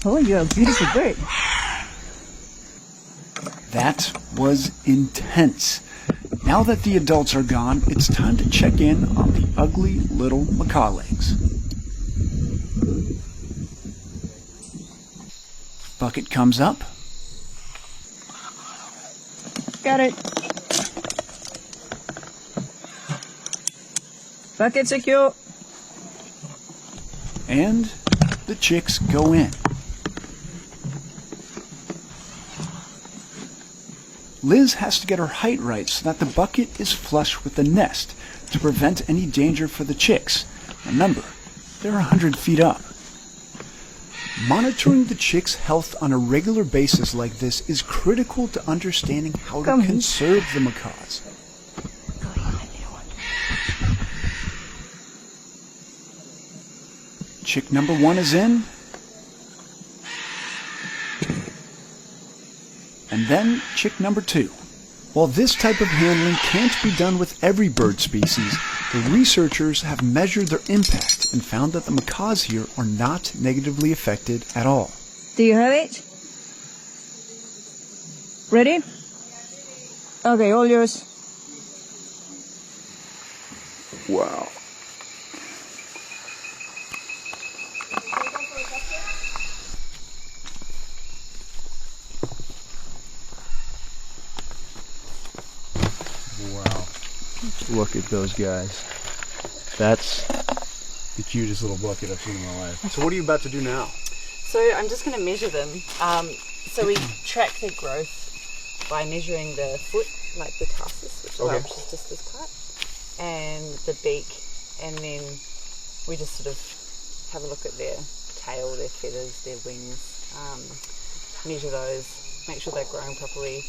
Oh, you're a beautiful bird. That was intense. Now that the adults are gone, it's time to check in on the ugly little macaw legs. Bucket comes up. Got it. Bucket secure. And the chicks go in. Liz has to get her height right so that the bucket is flush with the nest to prevent any danger for the chicks. Remember, they're 100 feet up. Monitoring the chicks' health on a regular basis like this is critical to understanding how to conserve the macaws. Chick number 1 is in. And then chick number 2. While this type of handling can't be done with every bird species, the researchers have measured their impact and found that the macaws here are not negatively affected at all. Do you have it? Ready? Okay, all yours. Wow. Wow. Look at those guys. That's the cutest little bucket I've seen in my life. So what are you about to do now? So I'm just going to measure them. So we track their growth by measuring the foot, like the tarsus, which is just this part, and the beak, and then we just sort of have a look at their tail, their feathers, their wings, measure those, make sure they're growing properly.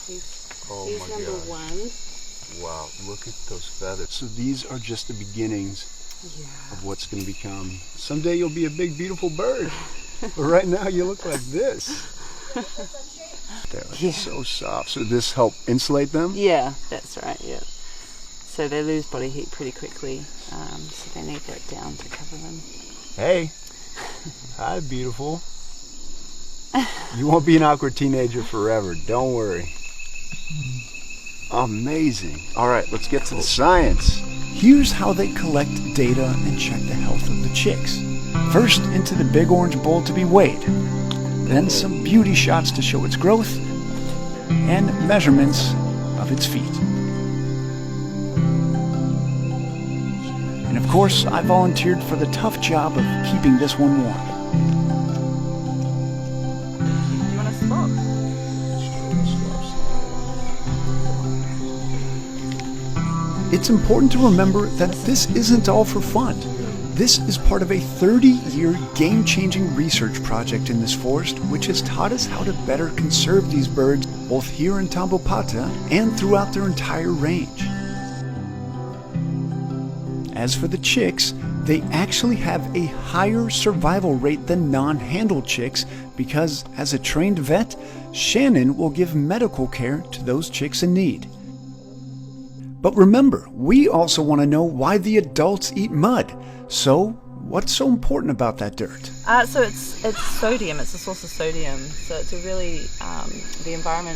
Here's number 1. Wow, look at those feathers. So these are just the beginnings of what's going to become. Someday you'll be a big, beautiful bird. But right now you look like this. They're so soft. So this help insulate them? Yeah, that's right, yeah. So they lose body heat pretty quickly, so they need that down to cover them. Hey. Hi, beautiful. You won't be an awkward teenager forever. Don't worry. Amazing. All right, let's get to the science. Here's how they collect data and check the health of the chicks. First, into the big orange bowl to be weighed. Then some beauty shots to show its growth and measurements of its feet. And of course, I volunteered for the tough job of keeping this one warm. You want to swap? It's important to remember that this isn't all for fun. This is part of a 30-year game-changing research project in this forest, which has taught us how to better conserve these birds both here in Tambopata and throughout their entire range. As for the chicks, they actually have a higher survival rate than non-handled chicks because, as a trained vet, Shannon will give medical care to those chicks in need. But remember, we also want to know why the adults eat mud. So, what's so important about that dirt? So it's sodium. It's a source of sodium. So it's a really the environment